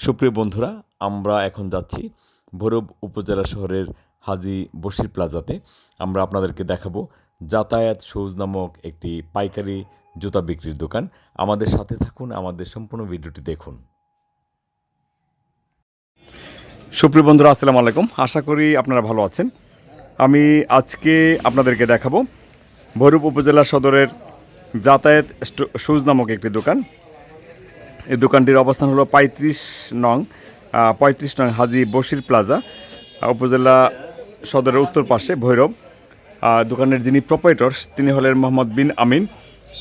সুপ্রিয় বন্ধুরা, আমরা এখন যাচ্ছি ভৈরব উপজেলা শহরের হাজী বশির প্লাজাতে। আমরা আপনাদেরকে দেখাবো যাতায়াত শুজ নামক একটি পাইকারি জুতা বিক্রির দোকান। আমাদের সাথে থাকুন, আমাদের সম্পূর্ণ ভিডিওটি দেখুন। সুপ্রিয় বন্ধুরা, আসসালামু আলাইকুম। আশা করি আপনারা ভালো আছেন। আমি আজকে আপনাদেরকে দেখাবো ভৈরব উপজেলা সদরের যাতায়াত শুজ নামক একটি দোকান। এই দোকানটির অবস্থান হলো 35 নং হাজী বশির প্লাজা, উপজেলা সদরের উত্তর পাশে ভৈরব। দোকানের যিনি প্রোপাইটর তিনি হলেন মোহাম্মদ বিন আমিন।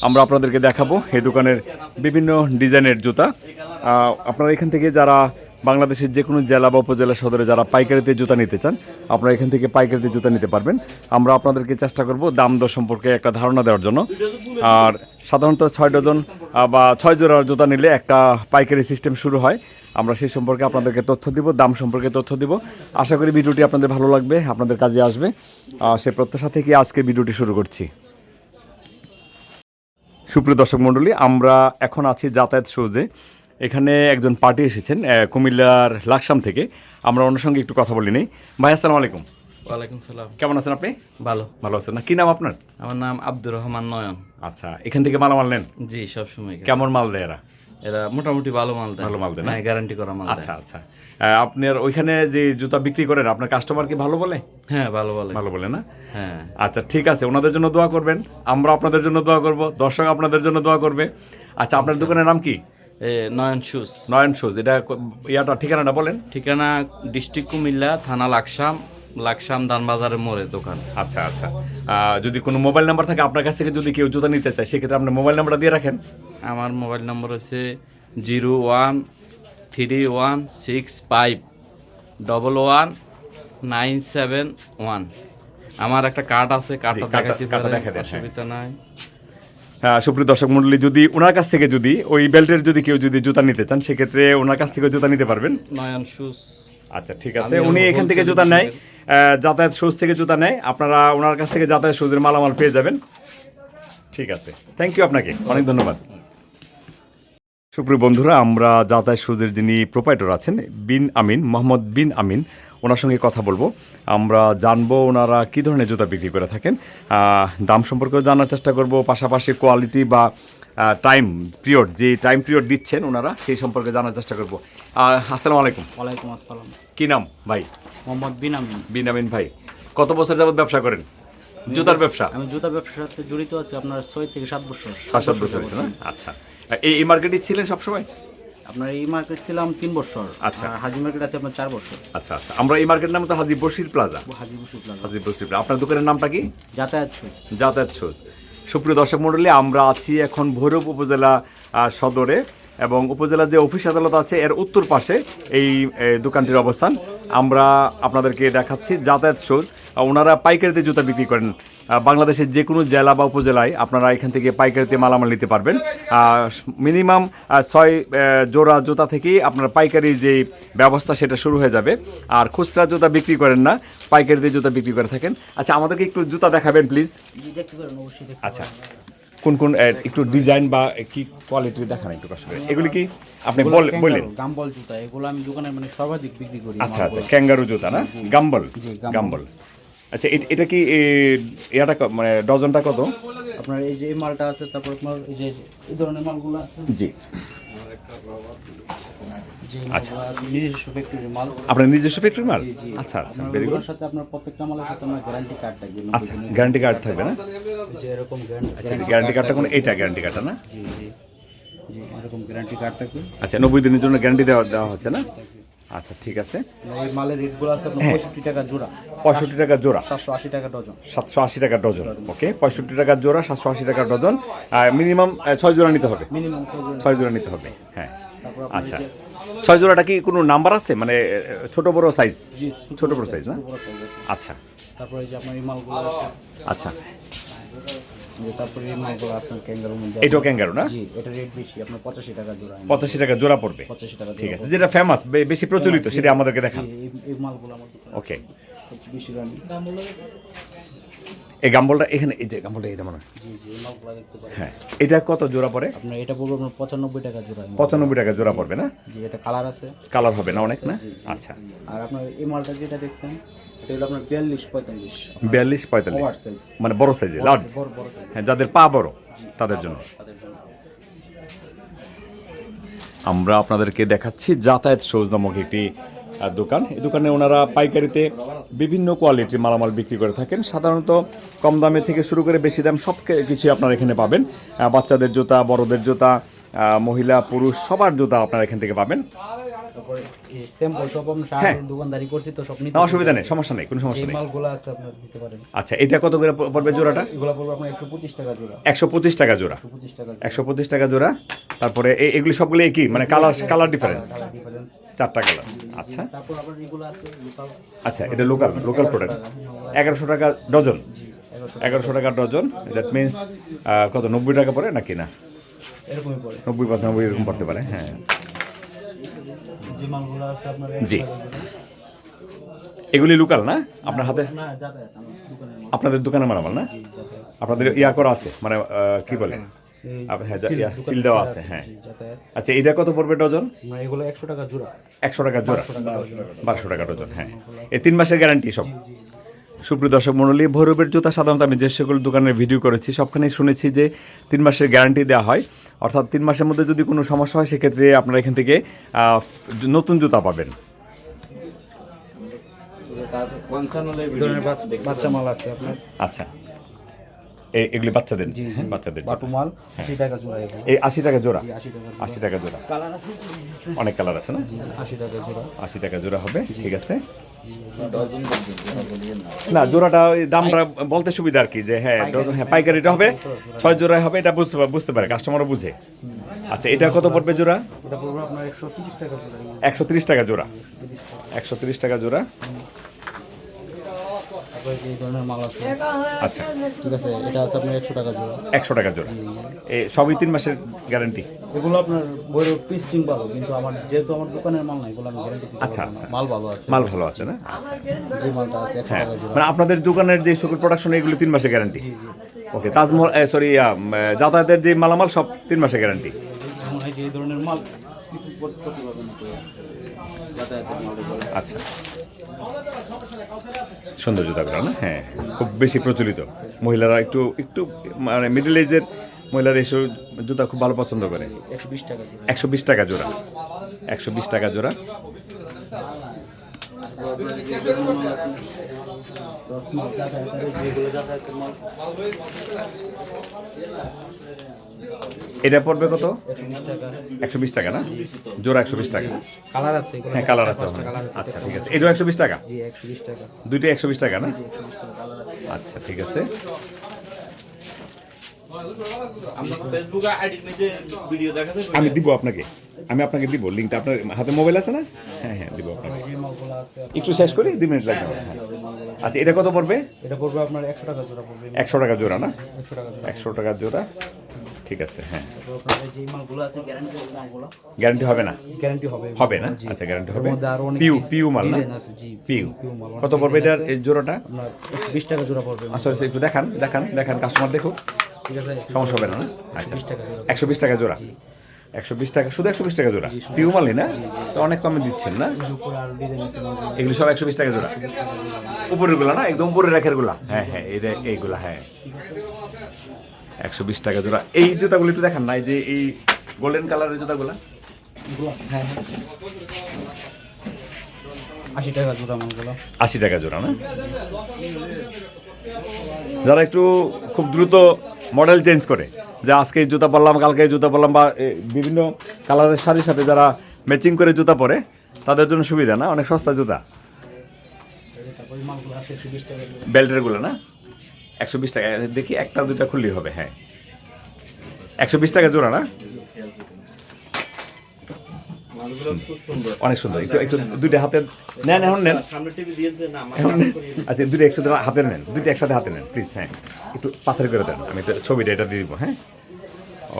আমরা আপনাদেরকে দেখাবো এই দোকানের বিভিন্ন ডিজাইনের জুতা। আপনারা এখান থেকে যারা বাংলাদেশের যে কোনো জেলা বা উপজেলা সদরে যারা পাইকারিতে জুতা নিতে চান, আপনারা এখান থেকে পাইকারিতে জুতা নিতে পারবেন। আমরা আপনাদেরকে চেষ্টা করব দাম দর সম্পর্কে একটা ধারণা দেওয়ার জন্য। আর সাধারণত 6 ডজন বা 6 জোড়ার জুতা নিলে একটা পাইকারি সিস্টেম শুরু হয়। আমরা সেই সম্পর্কে আপনাদেরকে তথ্য দিব, দাম সম্পর্কে তথ্য দিব। আশা করি ভিডিওটি আপনাদের ভালো লাগবে, আপনাদের কাজে আসবে। সে প্রত্যাশা থেকে আজকে ভিডিওটি শুরু করছি। সুপ্রিয় দর্শক মণ্ডলী, আমরা এখন আছি যাতায়াত শুজে। এখানে একজন পার্টি এসেছেন কুমিল্লার লাকসাম থেকে। আমরা ওনার সঙ্গে একটু কথা বলি নেই। ভাই, আসসালামু আলাইকুম। ওয়ালাইকুম সালাম। কেমন আছেন আপনি? ভালো আছেন না? কি নাম আপনার? আমার নাম আব্দুর রহমান নয়ন। আচ্ছা, এখান থেকে মালামাল নেন? জি, সবসময়। কেমন মাল দেয় এরা? এরা মোটামুটি ভালো মাল দেয়। না? গ্যারান্টি করা মাল। আচ্ছা। আপনার ওইখানে যে জুতা বিক্রি করেন, আপনার কাস্টমার কি ভালো বলে? হ্যাঁ, ভালো বলে না? হ্যাঁ। আচ্ছা, ঠিক আছে, ওনাদের জন্য দোয়া করবেন, আমরা আপনাদের জন্য দোয়া করব, দর্শক আপনাদের জন্য দোয়া করবে। আচ্ছা, আপনার দোকানের নাম কি? নয়ন শুজ। এটা ঠিকানাটা বলেন। ঠিকানা ডিস্ট্রিক্ট কুমিল্লা, থানা লাকসাম ধানবাজারের মোড়ে দোকান। আচ্ছা। যদি কোনো মোবাইল নাম্বার থাকে আপনার কাছ থেকে, যদি কেউ জুতা নিতে চায়, সেক্ষেত্রে আপনার মোবাইল নাম্বারটা দিয়ে রাখেন। আমার মোবাইল নম্বর হচ্ছে 0131651197 আমার একটা কার্ড আছে, কার্ডটা দেখাতে অসুবিধা নাই। হ্যাঁ, সুপ্রিয় দর্শক মণ্ডলী, যদি ওনার কাছ থেকে যদি ওই বেল্টের যদি কেউ যদি জুতা নিতে চান, সেক্ষেত্রে ওনার কাছ থেকে জুতা নিতে পারবেন। নয়ন শুজ। আচ্ছা, ঠিক আছে। উনি এখান থেকে জুতা নেয়, যাতায়াত শুজ থেকে জুতা নেয়। আপনারা ওনার কাছ থেকে যাতায়াত শুজের মালামাল পেয়ে যাবেন। ঠিক আছে, থ্যাংক ইউ, আপনাকে অনেক ধন্যবাদ। সুপ্রিয় বন্ধুরা, আমরা যাতায়াত শুজের যিনি প্রোপাইটর আছেন মোহাম্মদ বিন আমিন, ওনার সঙ্গে কথা বলবো। আমরা জানবো ওনারা কী ধরনের জুতা বিক্রি করে থাকেন, দাম সম্পর্কেও জানার চেষ্টা করব, পাশাপাশি কোয়ালিটি বা টাইম পিরিয়ড দিচ্ছেন ওনারা, সেই সম্পর্কে জানার চেষ্টা করব। আসসালামু আলাইকুম। ওয়ালাইকুম আসসালাম। কী নাম ভাই? মোহাম্মদ বিন আমিন ভাই, কত বছর যাবত ব্যবসা করেন? জুতার ব্যবসা? আমি জুতা ব্যবসার সাথে জড়িত আছি আপনার 6 থেকে 7 বছর। 7 বছর হয়েছে না? আচ্ছা, এই মার্কেটে ছিলেন সবসময়? আপনার এই মার্কেট ছিলাম 3 বছর। আচ্ছা। হাজি মার্কেট আছে আপনার 4 বছর। আচ্ছা। আমরা এই মার্কেটের নাম তো হাজী বশির প্লাজা। আপনার দোকানের নামটা কি? যাতায়াত শুজ। সুপ্রিয় দর্শক মণ্ডলী, আমরা আছি এখন ভৈরব উপজেলা সদরে, এবং উপজেলার যে অফিস আদালত আছে এর উত্তর পাশে এই দোকানটির অবস্থান। আমরা আপনাদেরকে দেখাচ্ছি যাতায়াত শুজ। ওনারা পাইকারিতে জুতা বিক্রি করেন। বাংলাদেশের যে কোনো জেলা বা উপজেলায় আপনারা এখান থেকে পাইকারিতে মালামাল নিতে পারবেন। মিনিমাম 6 জোড়া জুতা থেকেই আপনার পাইকারি যে ব্যবস্থা সেটা শুরু হয়ে যাবে। আর খুচরা জুতা বিক্রি করেন না, পাইকারিতে জুতা বিক্রি করে থাকেন। আচ্ছা, আমাদেরকে একটু জুতা দেখাবেন প্লিজ। আচ্ছা, কোন একটু ডিজাইন বা কি কোয়ালিটির দেখান একটু কষ্ট করে। এগুলি কি আপনি বললেন? গাম্বল জুতা, এগুলো আমি দোকানে মানে সর্বাধিক বিক্রি করি। আচ্ছা, ক্যাঙ্গারু জুতা না? গাম্বল। আচ্ছা, এটা কি এটা মানে ডজনটা কত? আপনার এই যে মালটা আছে, তারপর আপনার এই যে এই ধরনের মালগুলো আছে। জি। আচ্ছা, নিজস্ব ফ্যাক্টরির মাল। আপনার নিজস্ব ফ্যাক্টরির মাল? আচ্ছা, ভেরি গুড। সাথে আপনার প্রত্যেকটা মালের সাথে আপনার গ্যারান্টি কার্ড থাকবে। আচ্ছা, গ্যারান্টি কার্ড থাকবে না? যে এরকম গ্যারান্টি কার্ডটা কোন? এটা গ্যারান্টি কার্ডটা না? জি, এরকম গ্যারান্টি কার্ড থাকবে। আচ্ছা, 90 দিনের জন্য গ্যারান্টি দেওয়া হচ্ছে না? আচ্ছা, ঠিক আছে। এই মালের রেটগুলো আছে আপনার 65 টাকা জোড়া। 65 টাকা জোড়া, 780 টাকা ডজন। 780 টাকা ডজন। ওকে, 65 টাকা জোড়া, 780 টাকা ডজন। আর মিনিমাম 6 জোড়া নিতে হবে। মিনিমাম 6 জোড়া নিতে হবে। হ্যাঁ, আচ্ছা। 6 জোড়াটা কি কোনো নাম্বার আছে, মানে ছোট বড় সাইজ? জি, ছোট বড় সাইজ না? আচ্ছা। তারপরে এই যে আপনার এই মালগুলো আছে। আচ্ছা, তারপরে এই মালগুলো আছে ক্যাঙ্গারু মধ্যে। এটাও ক্যাঙ্গারু না? জি, এটা রেট বেশি, আপনার 85 টাকা জোড়া। 85 টাকা জোড়া পড়বে। 85 টাকা। ঠিক আছে, যেটা ফেমাস বেশি প্রচলিত সেটা আমাদেরকে দেখান। এই মালগুলো আমার ওকে, বেশি দামি। এই গাম্বলটা এখানে, এই যে গাম্বলটা এটা মনে হয়, জি জি এই মালগুলো দেখতে পারেন। হ্যাঁ। এটা কত জোড়া পড়ে? আপনার এটা পড়বে আপনার 95 টাকা জোড়া। 95 টাকা জোড়া পড়বে না? জি এটা কালার আছে। কালার হবে না অনেক না? জি, জি। আচ্ছা। আর আপনার এই মালটা যেটা দেখছেন এটা হলো আপনার 42-45 42-45 ওভার সাইজ, মানে বড় সাইজে, লার্জ। বড় বড় size। হ্যাঁ, যাদের পা বড় তাদের জন্য। তাদের জন্য আমরা আপনাদেরকে দেখাচ্ছি যাতায়াত সৌজ নামক একটি দোকান। এই দোকানে ওনারা পাইকারিতে বিভিন্ন কোয়ালিটির মালামাল বিক্রি করে থাকেন। সাধারণত কম দামে থেকে শুরু করে বেশি দাম সব কিছুই আপনারা এখানে পাবেন। বাচ্চাদের জুতা, বড়দের জুতা, মহিলা পুরুষ সবার জুতা আপনারা এখান থেকে পাবেন। তারপরে এই স্যাম্পল সব আমরা হ্যাঁ। দোকানদারি করছি তো সব নিচে। না, অসুবিধা নেই, সমস্যা নেই, কোনো সমস্যা এই নেই। মালগুলো আছে আপনারা দিতে পারেন। আচ্ছা, এটা কত করে পড়বে জোড়াটা? এগুলো পড়বে আপনার 125 টাকা জোড়া। 125 টাকা জোড়া। 125 টাকা 125 টাকা জোড়া। তারপরে এগুলি সবগুলো একই, মানে কালার ডিফারেন্স, কালার ডিফারেন্স। 4টা কালার। আচ্ছা তারপর আবার এগুলো আছে লোকাল। আচ্ছা, এটা লোকাল প্রোডাক্ট। 1100 টাকা ডজন। 1100 টাকা ডজন। দ্যাট মিনস কত, 90 টাকা পড়ে নাকি না? এরকমই পড়ে। 90-95 এরকম পড়তে পারে, হ্যাঁ। যে মালগুলো আছে আপনার জি। এগুলি লোকাল না আপনার হাতে? না যাতায়াত আমার দোকানের মাল। আপনাদের দোকানে মালামাল না? জি যাতায়াত। আপনাদের ইয়া করা আছে, মানে কি বলে, হ্যাঁ, সিল দেওয়া আছে, হ্যাঁ। জি যাতায়াত। আচ্ছা, এটা কত পড়বে ডজন? আমরা এগুলো 100 টাকা জোড়া। 100 টাকা জোড়া, 1200 টাকা ডজন, হ্যাঁ। এই 3 মাসের গ্যারান্টি সব। সুপ্রিয় দর্শক মণ্ডলী, ভৈরবের জুতা সাধারণত আমি যে সকল দোকানের ভিডিও করেছি সবখানেই শুনেছি যে 3 মাসের গ্যারান্টি দেওয়া হয়। অর্থাৎ 3 মাসের মধ্যে যদি কোনো সমস্যা হয় সেক্ষেত্রে আপনারা এখান থেকে নতুন জুতা পাবেন। ধরনের বাচ্চা মাল আছে আপনার। আচ্ছা, এগুলি বাচ্চাদের, বাচ্চাদের জুতা। বাটু মাল 80 টাকা জোড়া এগুলো। এই 80 টাকা জোড়া। জি 80 টাকা। 80 টাকা জোড়া। কালার আছে, অনেক কালার আছে না? 80 টাকা জোড়া। 80 টাকা জোড়া হবে, ঠিক আছে। না, জোড়াটা ওই দামটা বলতে সুবিধা আর কি, যে হ্যাঁ হ্যাঁ পাইকারিটা হবে 6 জোড়ায় হবে, এটা বুঝতে পারে, কাস্টমারও বুঝে। আচ্ছা, এটা কত পড়বে জোড়া? এটা পড়বে আপনার 130 টাকা জোড়া। 130 টাকা জোড়া। 130 টাকা জোড়া। তারপরে এই ধরনের মাল আছে। আচ্ছা, ঠিক আছে, এটা আছে আপনার 100 টাকা জোড়া। 100 টাকা জোড়া। এই সবই 3 মাসের গ্যারান্টি। এগুলো আপনার বইয়ের পিস্টিং ভালো, কিন্তু আমার যেহেতু আমার দোকানের মাল না, এগুলো আমি গ্যারান্টি দিতে আচ্ছা, পারবো না। আচ্ছা। মাল ভালো আছে। মাল ভালো আছে না? যে মালটা আছে 100 হ্যাঁ, টাকা জোড়া। মানে আপনাদের দোকানের যে সকল প্রোডাকশন এগুলো 3 মাসের গ্যারান্টি। জি জি। ওকে, তাজমহল সরি যাতায়াতের যে মালামাল সব 3 মাসের গ্যারান্টি। যেমন এই যে এই ধরনের মাল কিছু করতে পারবেন না তো যাতায়াতের মাল এগুলো। আচ্ছা, সুন্দর জুতাগুলো না? হ্যাঁ, খুব বেশি প্রচলিত। মহিলারা একটু একটু মানে মিডল এজের মহিলারা এসব জুতা খুব ভালো পছন্দ করে। 120 টাকা জোড়া। 120 টাকা জোড়া। 120 টাকা জোড়া। দশ মাল যাতায়াতের, যেগুলো যাতায়াতের মাল এটা পড়বে কত? 120 টাকা। 120 টাকা না? জোড়া 120 টাকা। কালার আছে এগুলো। হ্যাঁ, কালার আছে। কালার। আচ্ছা, ঠিক আছে। এটাও 120 টাকা? জি 120 টাকা। দুইটাই 120 টাকা না? 120 টাকা কালার আছে। আচ্ছা, ঠিক আছে। আমরা ফেসবুকে আইডি নিতে ভিডিও দেখাতে আমি দিব আপনাকে, দিব লিঙ্কটা। আপনার হাতে মোবাইল আছে না? হ্যাঁ হ্যাঁ, দিব আপনাকে। এই মালগুলো আছে। একটু শেষ করি, 2 মিনিট লাগবে। হ্যাঁ। আচ্ছা, এটা কত পড়বে? এটা পড়বে আপনার 100 টাকা জোড়া পড়বে। 100 টাকা জোড়া না? 100 টাকা জোড়া। 100 টাকা জোড়া, ঠিক আছে। হ্যাঁ, তারপর আপনার এই যে মালগুলো আছে গ্যারান্টি মালগুলো। গ্যারান্টি হবে না? গ্যারান্টি হবে। হবে না? জি। আচ্ছা, গ্যারান্টি এর হবে। মধ্যে আরো অনেক পিউ মাল না? ডিজাইন আছে। জি পিউ মাল। কত পড়বে এটার এই জোড়াটা? আপনার 120 টাকা জোড়া পড়বে। আসলে একটু দেখান কাস্টমার দেখুক, ঠিক আছে, সমস্যা হবে না? না, আচ্ছা। 120 টাকা জোড়া। 120 টাকা জোড়া। 120 টাকা, শুধু 120 টাকা জোড়া। পিউ মালই না? তো অনেক কমে দিচ্ছেন না? উপরে আরো ডিজাইন আছে মালগুলো। এগুলো সব 120 টাকা জোড়া। উপরের গুলা না, একদম উপরে রেখের গুলা। হ্যাঁ হ্যাঁ, এইগুলা, হ্যাঁ। 120 টাকা জোড়া। এই জুতাগুলো একটু দেখান না, এই যে এই গোল্ডেন কালারের জুতাগুলা। হ্যাঁ 80 টাকা জোড়া মালগুলো। 80 টাকা জোড়া না? যারা একটু খুব দ্রুত মডেল চেঞ্জ করে, যে আজকে এই জুতা পরলাম, কালকে এই জুতা পরলাম, বা বিভিন্ন কালারের শাড়ির সাথে যারা ম্যাচিং করে জুতা পরে, তাদের জন্য সুবিধা না? অনেক সস্তা জুতা। তারপর মালগুলো আছে 120 টাকা জোড়া। বেল্টের গুলো না? 120 টাকা। দেখি একটা দুইটা খুললেই হবে। হ্যাঁ, 120 টাকা জোড়া না? অনেক সুন্দর। একটু দুইটা হাতে নেন, এখন নেন। সামনে টিভি দিয়েছে না এখন নেন। আচ্ছা, দুইটা একসাথে হাতে নেন, দুইটা একসাথে হাতে নেন প্লিজ। হ্যাঁ, একটু পাথর করে দেন, আমি তো ছবিটা এটা দিয়ে দিব। হ্যাঁ,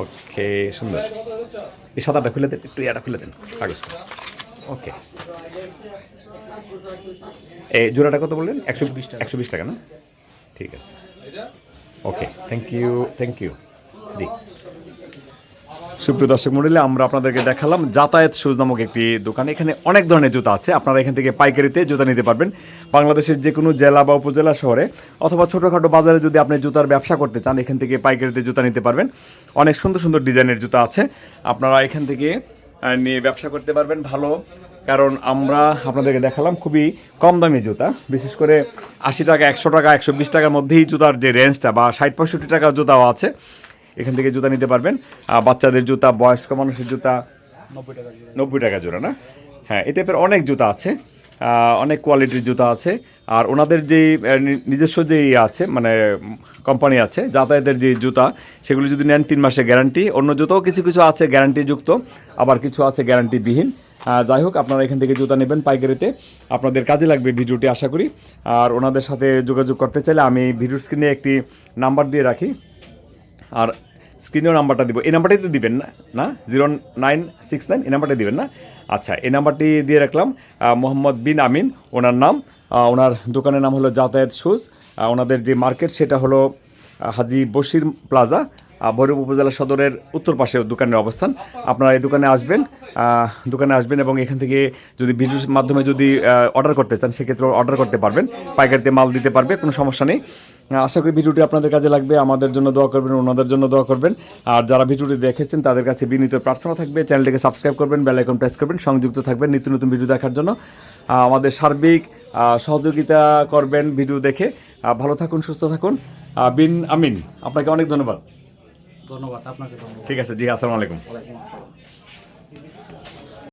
ওকে, সুন্দর। এই সাদাটা খুলে দেন, একটু এটা খুলে দেন কাগজটা। ওকে, এই জোড়াটা কত বললেন? 120 টাকা না? ঠিক আছে। ওকে, থ্যাংক ইউ জি। সুপ্রিয় দর্শক মণ্ডলী, আমরা আপনাদেরকে দেখালাম যাতায়াত শুজ নামক একটি দোকান। এখানে অনেক ধরনের জুতা আছে, আপনারা এখান থেকে পাইকারিতে জুতা নিতে পারবেন। বাংলাদেশের যে কোনো জেলা বা উপজেলা শহরে অথবা ছোটোখাটো বাজারে যদি আপনি জুতার ব্যবসা করতে চান, এখান থেকে পাইকারিতে জুতা নিতে পারবেন। অনেক সুন্দর সুন্দর ডিজাইনের জুতা আছে, আপনারা এখান থেকে নিয়ে ব্যবসা করতে পারবেন ভালো। কারণ আমরা আপনাদেরকে দেখালাম খুবই কম দামি জুতা, বিশেষ করে 80 টাকা, 100 টাকা, 120 টাকার মধ্যেই জুতার যে রেঞ্জটা, বা 60-65 টাকার জুতাও আছে। এখান থেকে জুতা নিতে পারবেন। বাচ্চাদের জুতা, বয়স্ক মানুষের জুতা 90 টাকা জোড়া না? হ্যাঁ, এই টাইপের অনেক জুতা আছে, অনেক কোয়ালিটির জুতা আছে। আর ওনাদের যেই নিজস্ব যেই আছে, মানে কোম্পানি আছে যাতায়াতের যে জুতা, সেগুলো যদি নেন 3 মাসের গ্যারান্টি। অন্য জুতাও কিছু কিছু আছে গ্যারান্টিযুক্ত, আবার কিছু আছে গ্যারান্টিবিহীন। যাই হোক, আপনারা এখান থেকে জুতা নেবেন পাইকারিতে, আপনাদের কাজে লাগবে ভিডিওটি আশা করি। আর ওনাদের সাথে যোগাযোগ করতে চাইলে আমি ভিডিওর স্ক্রিনে একটি নাম্বার দিয়ে রাখি, আর স্ক্রিনেও নাম্বারটা দিব। এই নাম্বারটাই তো দিবেন না? 0969 এই নাম্বারটা দিবেন না? আচ্ছা, এই নাম্বারটি দিয়ে রাখলাম। মোহাম্মদ বিন আমিন ওনার নাম। ওনার দোকানের নাম হলো যাতায়াত শুজ। ওনাদের যে মার্কেট সেটা হলো হাজী বশির প্লাজা, ভৈরব উপজেলা সদরের উত্তর পাশে দোকানের অবস্থান। আপনারা এই দোকানে আসবেন এবং এখান থেকে যদি ভিডিওর মাধ্যমে যদি অর্ডার করতে চান, সেক্ষেত্রে অর্ডার করতে পারবেন, পাইকারিতে মাল দিতে পারবে, কোনো সমস্যা নেই। আশা করি ভিডিওটি আপনাদের কাজে লাগবে। আমাদের জন্য দোয়া করবেন, ওনাদের জন্য দোয়া করবেন। আর যারা ভিডিওটি দেখেছেন তাদের কাছে বিনীত প্রার্থনা থাকবে, চ্যানেলটিকে সাবস্ক্রাইব করবেন, বেল আইকন প্রেস করবেন, সংযুক্ত থাকবেন নিত্য নতুন ভিডিও দেখার জন্য। আমাদের সার্বিক সহযোগিতা করবেন ভিডিও দেখে। ভালো থাকুন, সুস্থ থাকুন। বিন আমিন, আপনাকে অনেক ধন্যবাদ। ধন্যবাদ আপনাকে। ঠিক আছে জি, আসসালামু আলাইকুম। ওয়ালাইকুম আসসালাম।